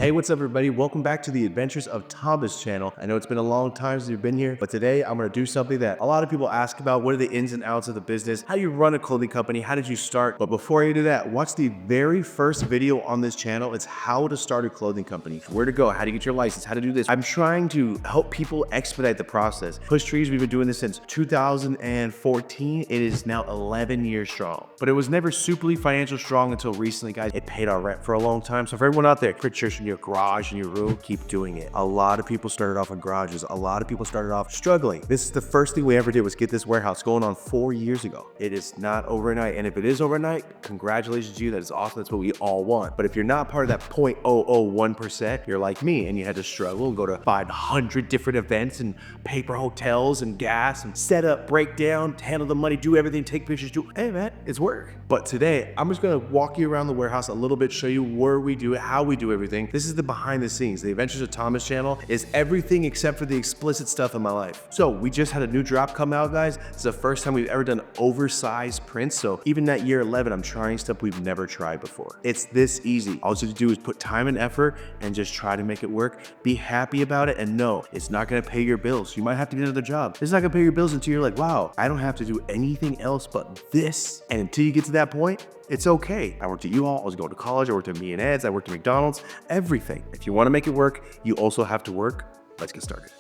Hey, what's up everybody? Welcome back to the Adventures of Thomas channel. I know it's been a long time since you've been here, but today I'm gonna do something that a lot of people ask about. What are the ins and outs of the business? How do you run a clothing company? How did you start? But before I do that, watch the very first video on this channel. It's how to start a clothing company. Where to go, how to get your license, how to do this. I'm trying to help people expedite the process. Push Trees, we've been doing this since 2014. It is now 11 years strong. But it was never superly financial strong until recently, guys. It paid our rent for a long time. So for everyone out there, for church in your garage, in your room, keep doing it. A lot of people started off in garages. A lot of people started off struggling. This is the first thing we ever did was get this warehouse going on 4 years ago. It is not overnight. And if it is overnight, congratulations to you. That is awesome. That's what we all want. But if you're not part of that 0.001%, you're like me and you had to struggle and go to 500 different events and paper hotels and gas and set up, break down, handle the money, do everything, take pictures, hey man, it's work. But today, I'm just gonna walk you around the warehouse a little bit, show you where we do it, how we do everything. This is the behind the scenes. The Adventures of Thomas channel is everything except for the explicit stuff in my life. So we just had a new drop come out, guys. It's the first time we've ever done oversized prints. So even that year 11, I'm trying stuff we've never tried before. It's this easy. All you have to do is put time and effort and just try to make it work. Be happy about it and know it's not gonna pay your bills. You might have to get another job. It's not gonna pay your bills until you're like, wow, I don't have to do anything else but this. And until you get to that point, it's okay. I worked at Yola, I was going to college, I worked at Me and Ed's, I worked at McDonald's, everything. If you wanna make it work, you also have to work. Let's get started.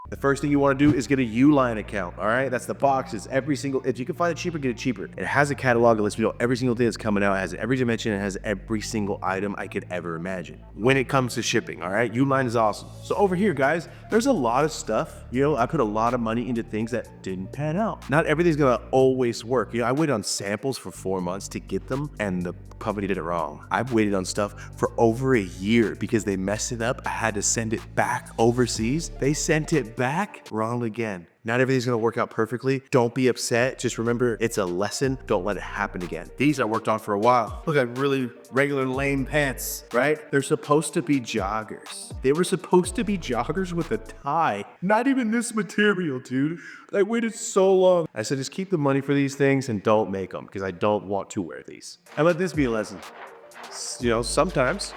The first thing you want to do is get a Uline account, all right? That's the boxes. Every single, if you can find it cheaper, get it cheaper. It has a catalog that lets me know every single thing that's coming out. It has every dimension. It has every single item I could ever imagine. When it comes to shipping, all right? Uline is awesome. So over here, guys, there's a lot of stuff. You know, I put a lot of money into things that didn't pan out. Not everything's gonna always work. You know, I waited on samples for 4 months to get them, and the company did it wrong. I've waited on stuff for over a year because they messed it up. I had to send it back overseas. They sent it back wrong again. Not everything's gonna work out perfectly. Don't be upset. Just remember, it's a lesson. Don't let it happen again. These I worked on for a while. Look at really regular lame pants, right? They're supposed to be joggers. They were supposed to be joggers with a tie. Not even this material, dude. I waited so long. I said, just keep the money for these things and don't make them because I don't want to wear these. And let this be a lesson. You know, sometimes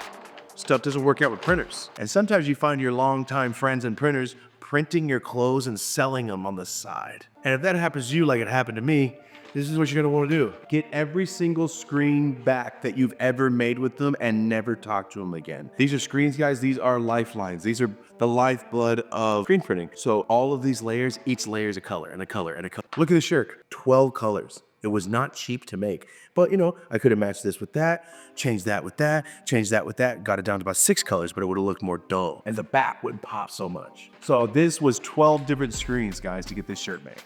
stuff doesn't work out with printers. And sometimes you find your longtime friends and printers printing your clothes and selling them on the side. And if that happens to you like it happened to me, this is what you're gonna wanna do. Get every single screen back that you've ever made with them and never talk to them again. These are screens, guys. These are lifelines. These are the lifeblood of screen printing. So all of these layers, each layer is a color and a color and a color. Look at the shirt, 12 colors. It was not cheap to make, but you know, I could have matched this with that, changed that with that, changed that with that, got it down to about 6 colors, but it would have looked more dull and the back wouldn't pop so much. So this was 12 different screens, guys, to get this shirt made.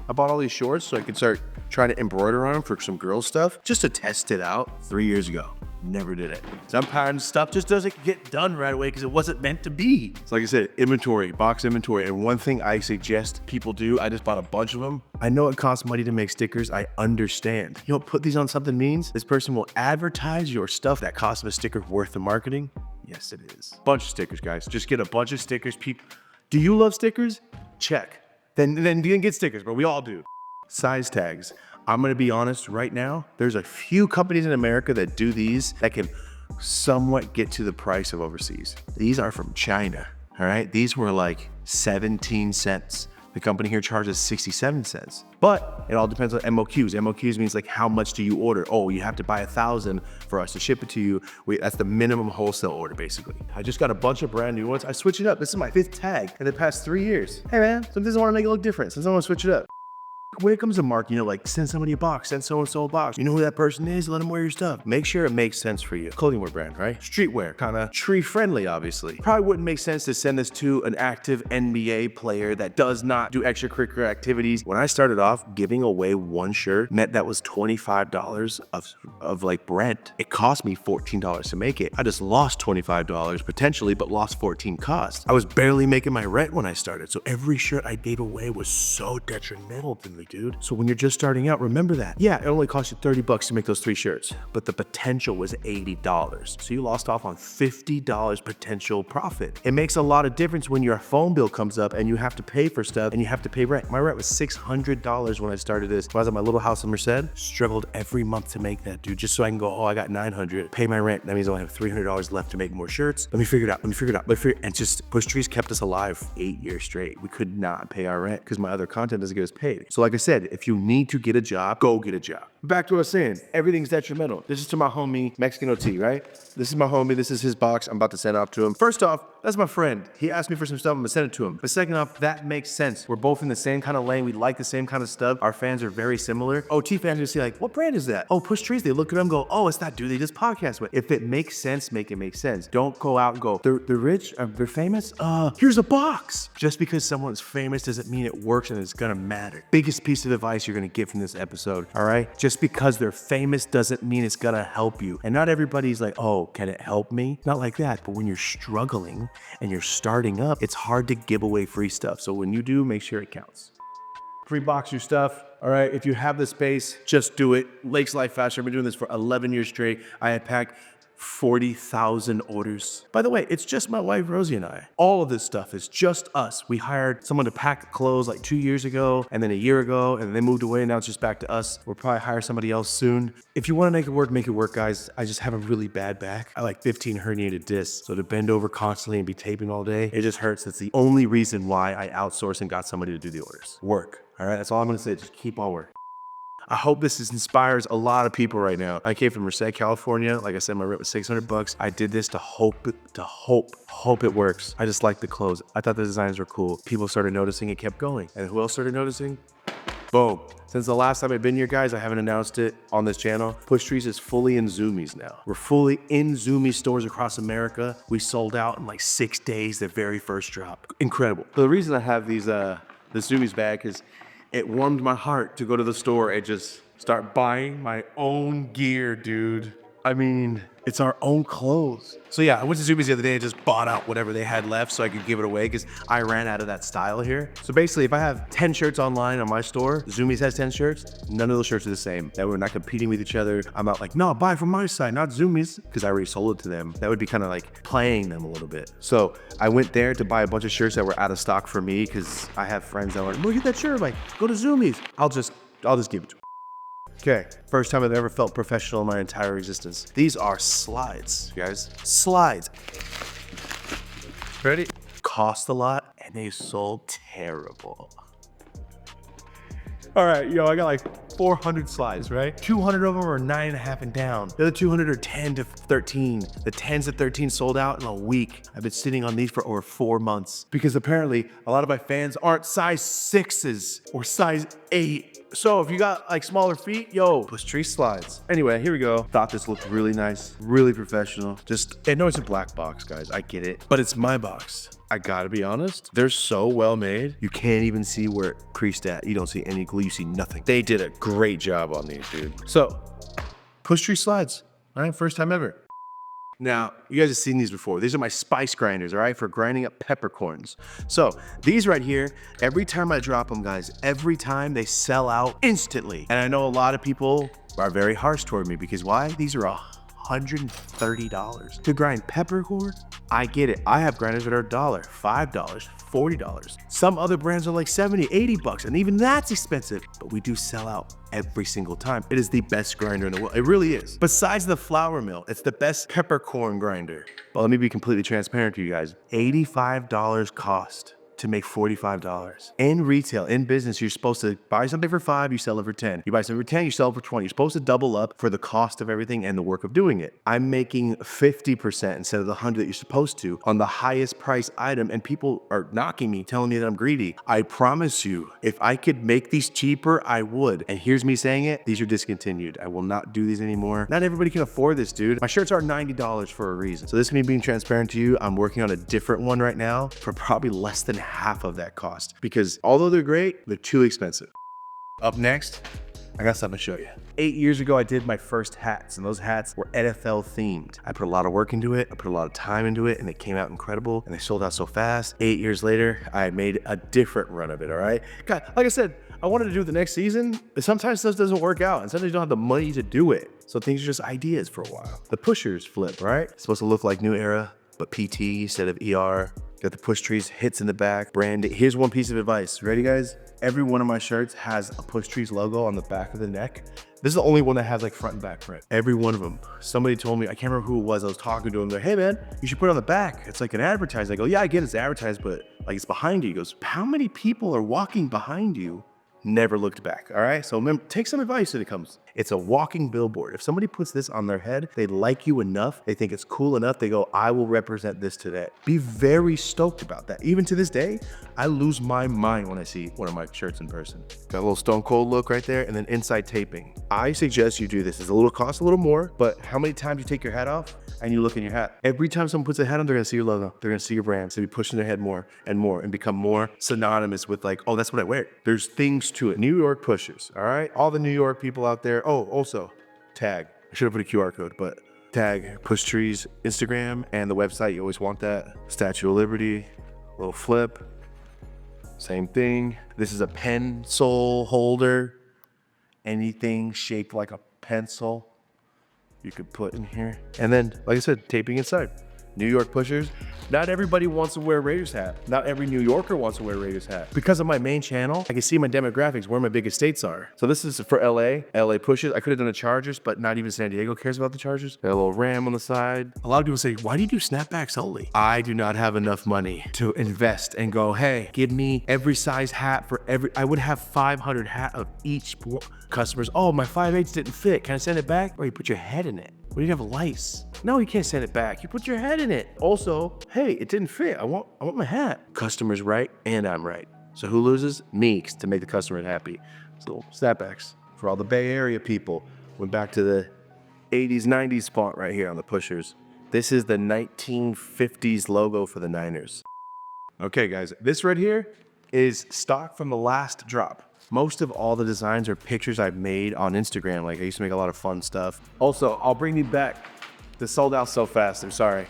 I bought all these shorts so I could start trying to embroider on them for some girl stuff, just to test it out 3 years ago. Never did it. Sometimes stuff just doesn't get done right away because it wasn't meant to be. So like I said, inventory, box inventory. And one thing I suggest people do, I just bought a bunch of them. I know it costs money to make stickers. I understand. You know what put these on something means? This person will advertise your stuff that costs them a sticker worth the marketing. Yes, it is. Bunch of stickers, guys. Just get a bunch of stickers. People, do you love stickers? Check. Then you can get stickers, but we all do. Size tags. I'm gonna be honest right now, there's a few companies in America that do these that can somewhat get to the price of overseas. These are from China, all right? These were like 17 cents. The company here charges 67 cents. But it all depends on MOQs. MOQs means like how much do you order? Oh, you have to buy 1,000 for us to ship it to you. That's the minimum wholesale order, basically. I just got a bunch of brand new ones. I switch it up. This is my 5th tag in the past 3 years. Hey man, sometimes I wanna make it look different. Sometimes I wanna switch it up. When it comes to marketing, you know, like send somebody a box, send so-and-so a box. You know who that person is, let them wear your stuff. Make sure it makes sense for you. Clothing wear brand, right? Streetwear, kind of tree friendly, obviously. Probably wouldn't make sense to send this to an active NBA player that does not do extracurricular activities. When I started off, giving away one shirt meant that was $25 of like rent. It cost me $14 to make it. I just lost $25 potentially, but lost 14 cost. I was barely making my rent when I started. So every shirt I gave away was so detrimental to me. regularly, dude. So when you're just starting out, remember that. Yeah, it only cost you 30 bucks to make those 3 shirts, but the potential was $80. So you lost off on $50 potential profit. It makes a lot of difference when your phone bill comes up and you have to pay for stuff and you have to pay rent. My rent was $600 when I started this. When I was at my little house in Merced, struggled every month to make that, dude, just so I can go, oh, I got $900, pay my rent. That means I only have $300 left to make more shirts. Let me figure it out. And just Push Trees kept us alive 8 years straight. We could not pay our rent because my other content doesn't get us paid. So like I said, if you need to get a job, go get a job. Back to what I was saying, everything's detrimental. This is to my homie, Mexican OT, right? This is my homie, this is his box. I'm about to send it off to him. First off, that's my friend. He asked me for some stuff, I'm gonna send it to him. But second off, that makes sense. We're both in the same kind of lane. We like the same kind of stuff. Our fans are very similar. OT fans are gonna see like, what brand is that? Oh, Push Trees. They look at them, go, oh, it's that dude they just podcast with. If it makes sense, make it make sense. Don't go out and go, they're rich, they're famous. Here's a box. Just because someone's famous doesn't mean it works and it's gonna matter. Biggest piece of advice you're gonna get from this episode, all right? Just because they're famous doesn't mean it's gonna help you. And not everybody's like, oh, can it help me? Not like that. But when you're struggling and you're starting up, it's hard to give away free stuff. So when you do, make sure it counts. Free box your stuff. All right, if you have the space, just do it. Lakes Life Faster. I've been doing this for 11 years straight. I have packed 40,000 orders. By the way, it's just my wife, Rosie, and I. All of this stuff is just us. We hired someone to pack the clothes like 2 years ago, and then a year ago, and they moved away, and now it's just back to us. We'll probably hire somebody else soon. If you wanna make it work, guys. I just have a really bad back. I like 15 herniated discs, so to bend over constantly and be taping all day, it just hurts. That's the only reason why I outsourced and got somebody to do the orders. Work, all right? That's all I'm gonna say, just keep on working. I hope this inspires a lot of people right now. I came from Merced, California. Like I said, my rent was 600 bucks. I did this to hope it works. I just like the clothes. I thought the designs were cool. People started noticing, it kept going. And who else started noticing? Boom. Since the last time I've been here, guys, I haven't announced it on this channel. Push Trees is fully in Zoomies now. We're fully in Zoomies stores across America. We sold out in like 6 days, the very first drop. Incredible. So the reason I have these, the Zoomies bag is it warmed my heart to go to the store and just start buying my own gear, dude. I mean, it's our own clothes. So yeah, I went to Zoomies the other day and just bought out whatever they had left so I could give it away because I ran out of that style here. So basically, if I have 10 shirts online on my store, Zoomies has 10 shirts, none of those shirts are the same. That we're not competing with each other. I'm not like, no, buy from my side, not Zoomies, because I already sold it to them. That would be kind of like playing them a little bit. So I went there to buy a bunch of shirts that were out of stock for me because I have friends that were like, look at that shirt, like, go to Zoomies. I'll just give it to them. Okay, first time I've ever felt professional in my entire existence. These are slides, guys. Slides. Ready? Cost a lot, and they sold terrible. All right, yo, I got like 400 slides, right? 200 of them are 9.5 and down. The other 200 are 10 to 13. The 10s to 13 sold out in a week. I've been sitting on these for over 4 months because apparently a lot of my fans aren't size 6s or size 8. So if you got like smaller feet, yo, Push Tree slides. Anyway, here we go. Thought this looked really nice, really professional. I know it's a black box, guys, I get it, but it's my box. I gotta be honest, they're so well made, you can't even see where it creased at. You don't see any glue, you see nothing. They did a great job on these, dude. So, Push Tree slides, all right, first time ever. Now, you guys have seen these before. These are my spice grinders, all right, for grinding up peppercorns. So these right here, every time I drop them, guys, every time they sell out instantly. And I know a lot of people are very harsh toward me because why? These are $130 to grind peppercorn. I get it. I have grinders that are $1, $5, $40. Some other brands are like 70, 80 bucks, and even that's expensive, but we do sell out every single time. It is the best grinder in the world. It really is. Besides the flour mill, it's the best peppercorn grinder. But let me be completely transparent to you guys. $85 cost to make $45. In retail, in business, you're supposed to buy something for $5, you sell it for $10. You buy something for $10, you sell it for $20. You're supposed to double up for the cost of everything and the work of doing it. I'm making 50% instead of the 100 that you're supposed to on the highest price item, and people are knocking me, telling me that I'm greedy. I promise you, if I could make these cheaper, I would. And here's me saying it, these are discontinued. I will not do these anymore. Not everybody can afford this, dude. My shirts are $90 for a reason. So this is me being transparent to you. I'm working on a different one right now for probably less than half of that cost because although they're great, they're too expensive. Up next, I got something to show you. 8 years ago, I did my first hats, and those hats were NFL themed. I put a lot of work into it, I put a lot of time into it, and they came out incredible, and they sold out so fast. 8 years later, I made a different run of it, all right? God, like I said, I wanted to do it the next season, but sometimes stuff doesn't work out, and sometimes you don't have the money to do it. So things are just ideas for a while. The pushers flip, right? It's supposed to look like New Era, but PT instead of ER. Got the push trees, hits in the back, branding. Here's one piece of advice. Ready, guys? Every one of my shirts has a push trees logo on the back of the neck. This is the only one that has like front and back print. Every one of them. Somebody told me, I can't remember who it was. I was talking to him. They're like, hey man, you should put it on the back. It's like an advertising. I go, yeah, I get it's advertised, but like it's behind you. He goes, how many people are walking behind you? Never looked back, all right? So remember, take some advice when it comes. It's a walking billboard. If somebody puts this on their head, they like you enough, they think it's cool enough, they go, I will represent this today. Be very stoked about that. Even to this day, I lose my mind when I see one of my shirts in person. Got a little Stone Cold look right there, and then inside taping. I suggest you do this. It's a little cost a little more, but how many times you take your hat off and you look in your hat? Every time someone puts a hat on, they're gonna see your logo. They're gonna see your brand. So be pushing their head more and become more synonymous with like, oh, that's what I wear. There's things to it. New York pushers, all right? All the New York people out there. Oh, also, tag. I should have put a QR code, but tag Push Trees Instagram and the website. You always want that. Statue of Liberty, little flip. Same thing. This is a pencil holder. Anything shaped like a pencil you could put in here. And then, like I said, taping inside. New York pushers. Not everybody wants to wear a Raiders hat. Not every New Yorker wants to wear a Raiders hat. Because of my main channel, I can see my demographics, where my biggest states are. So this is for LA pushes. I could have done the Chargers, but not even San Diego cares about the Chargers. Got a little ram on the side. A lot of people say, why do you do snapbacks only? I do not have enough money to invest and go, hey, give me every size hat for I would have 500 hat of each customers. Oh, my 5/8 didn't fit. Can I send it back? Or you put your head in it. What do you have lice? No, you can't send it back. You put your head in it. Also, hey, it didn't fit. I want my hat. Customer's right and I'm right. So who loses? Me, to make the customer happy. So snapbacks for all the Bay Area people. Went back to the 80s, 90s font right here on the pushers. This is the 1950s logo for the Niners. Okay, guys, this right here is stock from the last drop. Most of all the designs are pictures I've made on Instagram. Like I used to make a lot of fun stuff. Also, I'll bring these back. This sold out so fast, I'm sorry.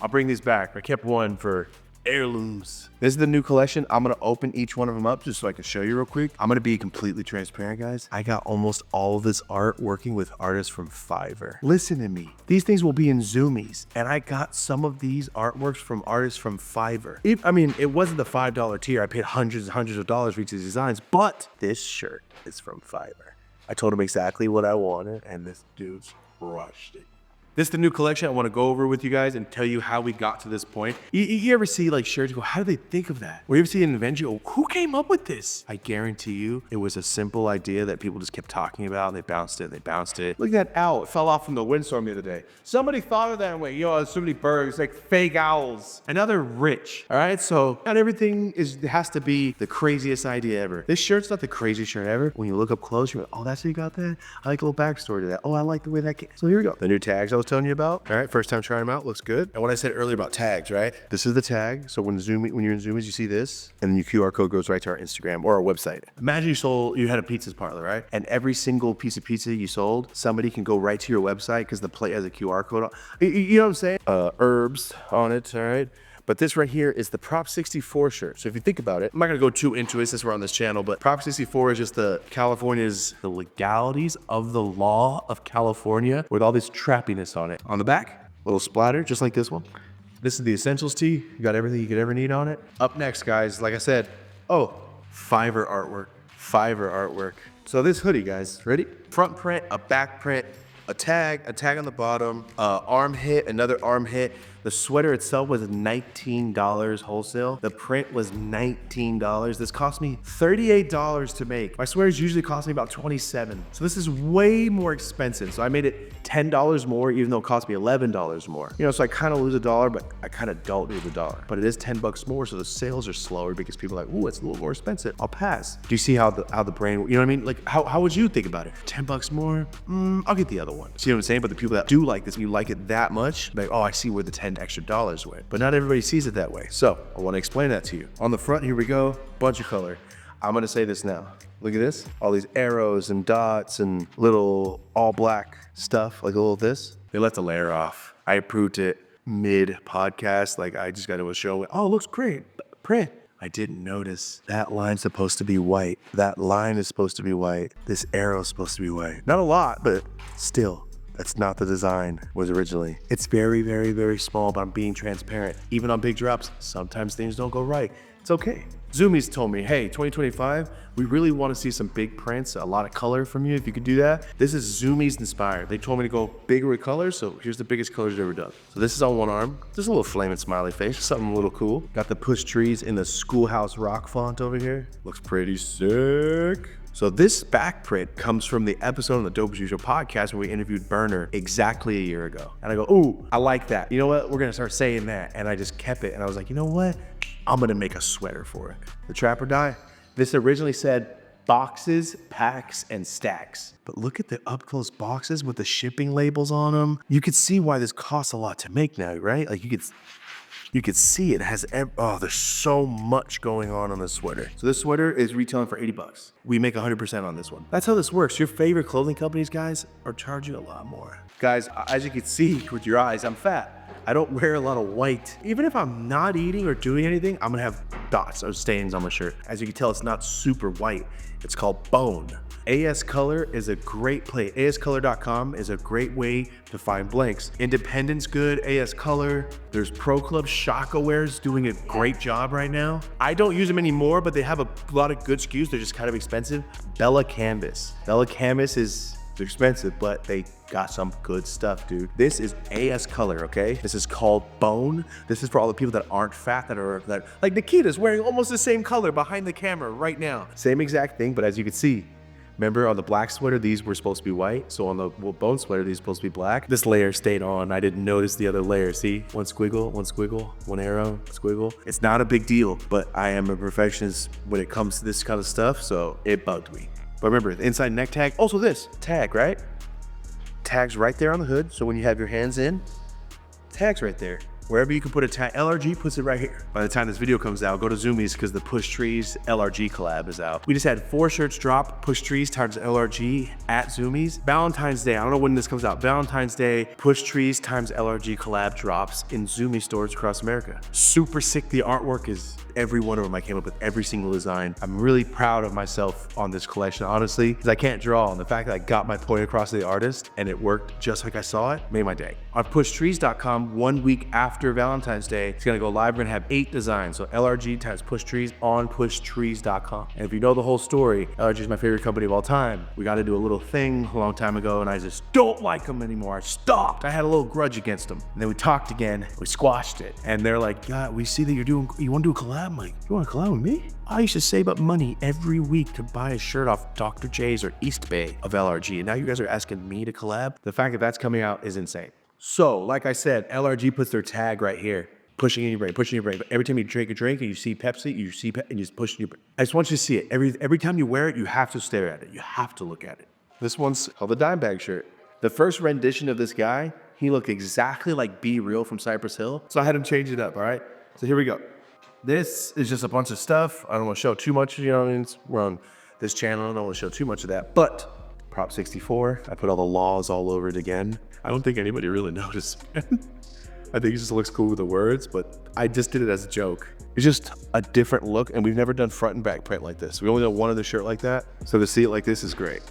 I'll bring these back. I kept one for heirlooms. This is the new collection. I'm gonna open each one of them up just so I can show you real quick. I'm gonna be completely transparent, guys. I got almost all of this art working with artists from Fiverr. Listen to me. These things will be in Zoomies, and I got some of these artworks from artists from Fiverr. It wasn't the $5 tier. I paid hundreds and hundreds of dollars for each of these designs, but this shirt is from Fiverr. I told him exactly what I wanted, and this dude's crushed it. This is the new collection I want to go over with you guys and tell you how we got to this point. You ever see like shirts go, how did they think of that? Or you ever see an invention, oh, who came up with this? I guarantee you it was a simple idea that people just kept talking about and they bounced it. Look at that owl, it fell off from the windstorm the other day. Somebody thought of that way, there's so many birds, like fake owls. And now they're rich, all right? So not everything has to be the craziest idea ever. This shirt's not the craziest shirt ever. When you look up close, you're like, oh, that's how you got that? I like a little backstory to that. Oh, I like the way that came. So here we go. The new tags I was telling you about. All right, first time trying them out, looks good. And what I said earlier about tags, right? This is the tag. So when you're in Zoomies, you see this, and then your QR code goes right to our Instagram or our website. Imagine you had a pizza parlor, right? And every single piece of pizza you sold, somebody can go right to your website because the plate has a QR code on. You know what I'm saying? Herbs on it, all right? But this right here is the Prop 64 shirt. So if you think about it, I'm not gonna go too into it since we're on this channel, but Prop 64 is just the legalities of the law of California with all this trappiness on it. On the back, little splatter, just like this one. This is the Essentials tee. You got everything you could ever need on it. Up next, guys, like I said, Fiverr artwork. So this hoodie, guys, ready? Front print, a back print, a tag on the bottom, arm hit, another arm hit. The sweater itself was $19 wholesale. The print was $19. This cost me $38 to make. My sweaters usually cost me about $27. So this is way more expensive. So I made it $10 more, even though it cost me $11 more. So I kind of lose $1, but I kind of don't lose $1. But it is $10 more, so the sales are slower because people are like, ooh, it's a little more expensive. I'll pass. Do you see how the brand, you know what I mean? Like, how would you think about it? $10 more? I'll get the other one. See what I'm saying? But the people that do like this, you like it that much, like, oh, I see where the $10 extra went. But not everybody sees it that way. So I want to explain that to you. On the front, here we go, bunch of color. I'm gonna say this now. Look at this, all these arrows and dots and little all black stuff, like a little this. They let the layer off. I approved it mid podcast. Like I just got to show it. Oh, it looks great. Print. I didn't notice that line's supposed to be white. That line is supposed to be white. This arrow is supposed to be white. Not a lot, but still, that's not the design was originally. It's very, very, very small, but I'm being transparent. Even on big drops, sometimes things don't go right. It's okay. Zoomies told me, hey, 2025, we really want to see some big prints, a lot of color from you. If you could do that, this is Zoomies inspired. They told me to go bigger with colors, so here's the biggest colors they've ever done. So this is on one arm. There's a little flaming smiley face, something a little cool. Got the push trees in the Schoolhouse Rock font over here. Looks pretty sick. So this back print comes from the episode on the Dope As Usual podcast where we interviewed Burner exactly a year ago. And I go, ooh, I like that. You know what? We're gonna start saying that. And I just kept it. And I was like, you know what? I'm gonna make a sweater for it. The Trapper Die. This originally said boxes, packs, and stacks. But look at the up close boxes with the shipping labels on them. You could see why this costs a lot to make now, right? Like you could see it has, there's so much going on this sweater. So this sweater is retailing for 80 bucks. We make 100% on this one. That's how this works. Your favorite clothing companies, guys, are charging a lot more. Guys, as you can see with your eyes, I'm fat. I don't wear a lot of white. Even if I'm not eating or doing anything, I'm gonna have dots or stains on my shirt. As you can tell, it's not super white. It's called bone. AS Color is a great play. AScolor.com is a great way to find blanks. Independent's good, AS Color. There's Pro Club, Shaka Wear's doing a great job right now. I don't use them anymore, but they have a lot of good SKUs. They're just kind of expensive. Bella Canvas. Bella Canvas is expensive, but they got some good stuff, dude. This is AS Color, okay? This is called Bone. This is for all the people that aren't fat, that like Nikita's wearing almost the same color behind the camera right now. Same exact thing, but as you can see, remember on the black sweater, these were supposed to be white. So on the bone sweater, these are supposed to be black. This layer stayed on. I didn't notice the other layer. See, one squiggle, one arrow, squiggle. It's not a big deal, but I am a perfectionist when it comes to this kind of stuff, so it bugged me. But remember, the inside neck tag, also this tag, right? Tag's right there on the hood. So when you have your hands in, tag's right there. Wherever you can put a tag, LRG puts it right here. By the time this video comes out, go to Zoomies because the Push Trees LRG collab is out. We just had 4 shirts drop, Push Trees times LRG at Zoomies. Valentine's Day, I don't know when this comes out. Valentine's Day, Push Trees times LRG collab drops in Zoomies stores across America. Super sick. The artwork is every one of them. I came up with every single design. I'm really proud of myself on this collection, honestly, because I can't draw. And the fact that I got my point across to the artist and it worked just like I saw it made my day. On pushtrees.com, 1 week after Valentine's Day, it's gonna go live. We're gonna have 8 designs. So LRG times Push Trees on pushtrees.com. And if you know the whole story, LRG is my favorite company of all time. We got to do a little thing a long time ago and I just don't like them anymore. I stopped. I had a little grudge against them. And then we talked again, we squashed it. And they're like, God, we see that you want to do a collab? I'm like, you want to collab with me? I used to save up money every week to buy a shirt off Dr. J's or East Bay of LRG. And now you guys are asking me to collab? The fact that that's coming out is insane. So, like I said, LRG puts their tag right here. Pushing in your brain, pushing in your brain. But every time you drink a drink and you see Pepsi, and you just push in your brain. I just want you to see it. Every time you wear it, you have to stare at it. You have to look at it. This one's called the Dime Bag shirt. The first rendition of this guy, he looked exactly like Be Real from Cypress Hill. So I had him change it up, all right? So here we go. This is just a bunch of stuff. I don't want to show too much, you know what I mean? We're on this channel. I don't want to show too much of that. But Prop 64, I put all the laws all over it again. I don't think anybody really noticed. I think it just looks cool with the words, but I just did it as a joke. It's just a different look, and we've never done front and back print like this. We only done one other shirt like that, so to see it like this is great.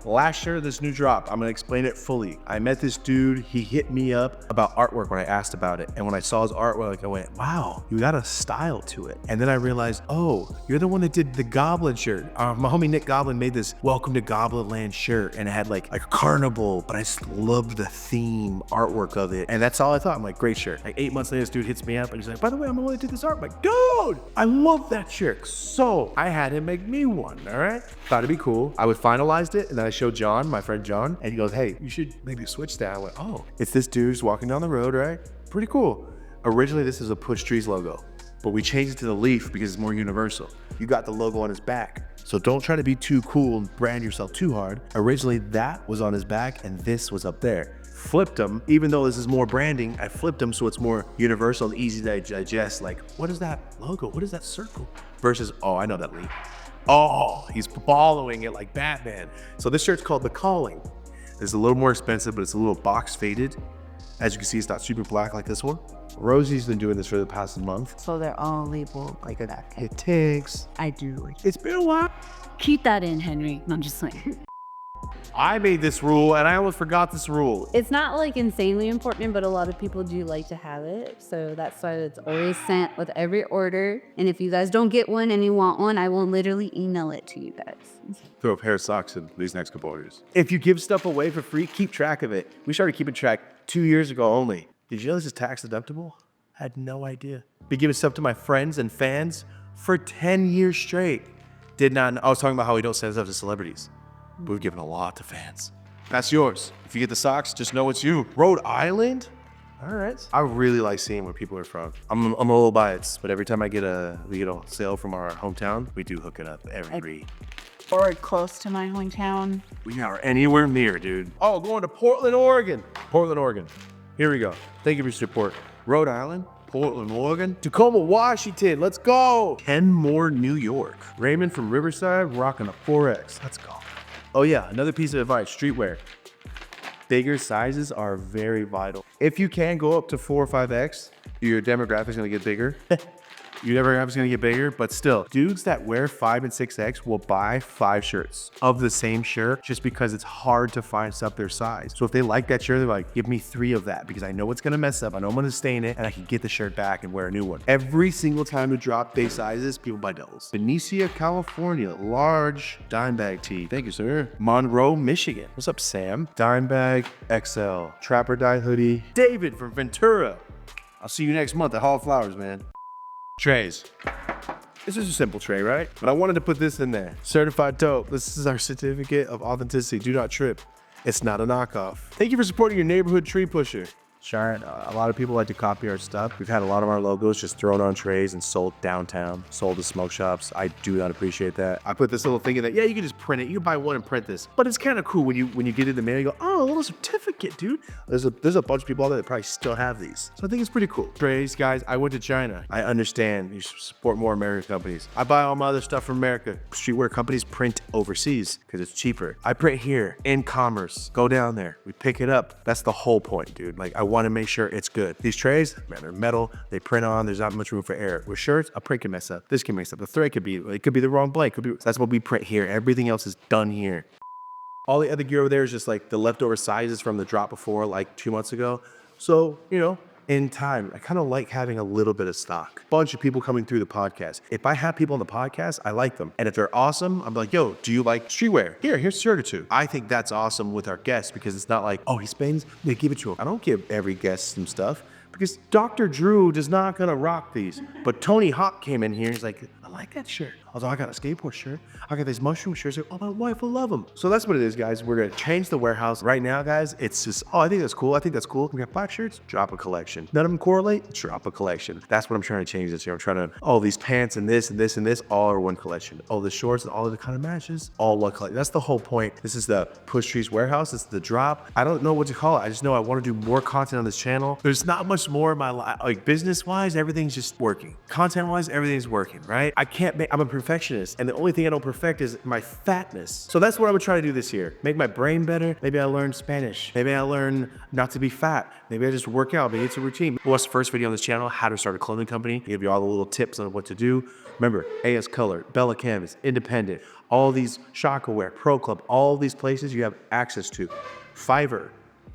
Last shirt of this new drop, I'm gonna explain it fully. I met this dude, he hit me up about artwork when I asked about it. And when I saw his artwork, I went, wow, you got a style to it. And then I realized, oh, you're the one that did the Goblin shirt. My homie Nick Goblin made this Welcome to Goblin Land shirt, and it had like a carnival, but I just loved the theme artwork of it. And that's all I thought. I'm like, great shirt. Like 8 months later, this dude hits me up and he's like, by the way, I'm the one that did this art. I'm like, dude, I love that shirt. So I had him make me one, all right? Thought it'd be cool. I would finalized it, and then I showed John, my friend John, and he goes, hey, you should maybe switch that. I went, oh, it's this dude's walking down the road, right? Pretty cool. Originally, this is a Push Trees logo, but we changed it to the leaf because it's more universal. You got the logo on his back. So don't try to be too cool and brand yourself too hard. Originally, that was on his back, and this was up there. Flipped them, even though this is more branding, I flipped them so it's more universal and easy to digest. Like, what is that logo? What is that circle? Versus, oh, I know that leaf. Oh, he's following it like Batman. So this shirt's called The Calling. It's a little more expensive, but it's a little box faded. As you can see, it's not super black like this one. Rosie's been doing this for the past month. So they're all labeled like that. It takes. I do. It's been a while. Keep that in, Henry. No, I'm just saying. I made this rule and I almost forgot this rule. It's not like insanely important, but a lot of people do like to have it. So that's why it's always sent with every order. And if you guys don't get one and you want one, I will literally email it to you guys. Throw a pair of socks in these next couple orders. If you give stuff away for free, keep track of it. We started keeping track 2 years ago only. Did you know this is tax deductible? I had no idea. Been giving stuff to my friends and fans for 10 years straight. Did not know. I was talking about how we don't send stuff to celebrities. But we've given a lot to fans. That's yours. If you get the socks, just know it's you. Rhode Island? All right. I really like seeing where people are from. I'm a little biased, but every time we get a sale from our hometown, we do hook it up every. Or close to my hometown. We are anywhere near, dude. Oh, going to Portland, Oregon. Portland, Oregon. Here we go. Thank you for your support. Rhode Island, Portland, Oregon, Tacoma, Washington. Let's go. Kenmore, New York. Raymond from Riverside, rocking a 4X. Let's go. Oh yeah, another piece of advice, streetwear. Bigger sizes are very vital. If you can go up to 4 or 5X, your demographic's gonna get bigger. Your demographic's gonna get bigger, but still, dudes that wear 5 and 6X will buy 5 shirts of the same shirt just because it's hard to find stuff their size. So if they like that shirt, they're like, give me 3 of that because I know it's gonna mess up, I know I'm gonna stain it, and I can get the shirt back and wear a new one. Every single time we drop big sizes, people buy doubles. Benicia, California, large dime bag tee. Thank you, sir. Monroe, Michigan. What's up, Sam? Dime bag XL. Trapper dye hoodie. David from Ventura. I'll see you next month at Hall of Flowers, man. Trays. This is a simple tray, right? But I wanted to put this in there. Certified dope. This is our certificate of authenticity. Do not trip. It's not a knockoff. Thank you for supporting your neighborhood tree pusher. Sharon, a lot of people like to copy our stuff. We've had a lot of our logos just thrown on trays and sold downtown, sold to smoke shops. I do not appreciate that. I put this little thing in that, yeah, you can just print it. You can buy one and print this. But it's kind of cool when you get it in the mail, you go, oh, a little certificate, dude. There's a bunch of people out there that probably still have these. So I think it's pretty cool. Trays, guys, I went to China. I understand you should support more American companies. I buy all my other stuff from America. Streetwear companies print overseas because it's cheaper. I print here in commerce. Go down there. We pick it up. That's the whole point, dude. Like, I want to make sure it's good. These trays, man, they're metal. They print on. There's not much room for error. With shirts, a print can mess up. This can mess up. The thread could be, it could be the wrong blank. That's what we print here. Everything else is done here. All the other gear over there is just like the leftover sizes from the drop before, like 2 months ago. So, you know, in time, I kind of like having a little bit of stock. Bunch of people coming through the podcast. If I have people on the podcast, I like them. And if they're awesome, I'm like, yo, do you like streetwear? Here's a shirt or two. I think that's awesome with our guests because it's not like, oh, he's Spain's, they give it to him. I don't give every guest some stuff because Dr. Drew is not gonna rock these. But Tony Hawk came in here, he's like, I like that shirt. Although I got a skateboard shirt, I got these mushroom shirts. Oh, my wife will love them. So that's what it is, guys. We're gonna change the warehouse right now, guys. It's just, oh, I think that's cool. I think that's cool. We got black shirts, drop a collection. None of them correlate, drop a collection. That's what I'm trying to change this year. I'm trying to, oh, these pants and this and this and this, all are one collection. Oh, the shorts and all of the kind of matches, all one collection. That's the whole point. This is the Push Trees warehouse. This is the drop. I don't know what to call it. I just know I want to do more content on this channel. There's not much more in my life. Like business-wise, everything's just working. Content-wise, everything's working, right? I can't make, I'm a perfectionist. And the only thing I don't perfect is my fatness. So that's what I'm gonna try to do this year. Make my brain better. Maybe I learn Spanish. Maybe I learn not to be fat. Maybe I just work out. Maybe it's a routine. What's the first video on this channel? How to start a clothing company. Give you all the little tips on what to do. Remember, AS Color, Bella Canvas, Independent, all these Shockaware, Pro Club, all these places you have access to. Fiverr.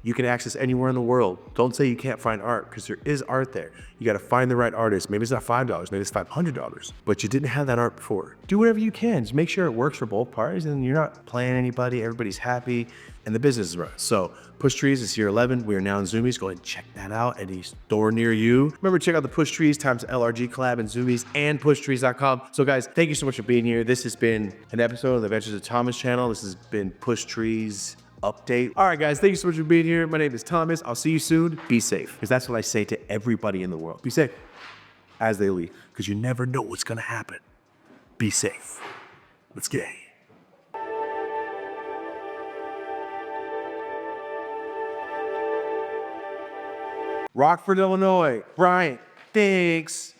You can access anywhere in the world. Don't say you can't find art because there is art there. You got to find the right artist. Maybe it's not $5, maybe it's $500, but you didn't have that art before. Do whatever you can. Just make sure it works for both parties and you're not playing anybody. Everybody's happy and the business is right. So Push Trees is year 11. We are now in Zoomies. Go ahead and check that out at a store near you. Remember, check out the Push Trees times LRG collab and Zoomies and pushtrees.com. So guys, thank you so much for being here. This has been an episode of the Adventures of Thomas channel. This has been Push Trees update. All right, guys, thank you so much for being here. My name is Thomas. I'll see you soon. Be safe, because that's what I say to everybody in the world. Be safe as they leave, because you never know what's going to happen. Be safe. Let's get it. Rockford, Illinois. Bryant, thanks.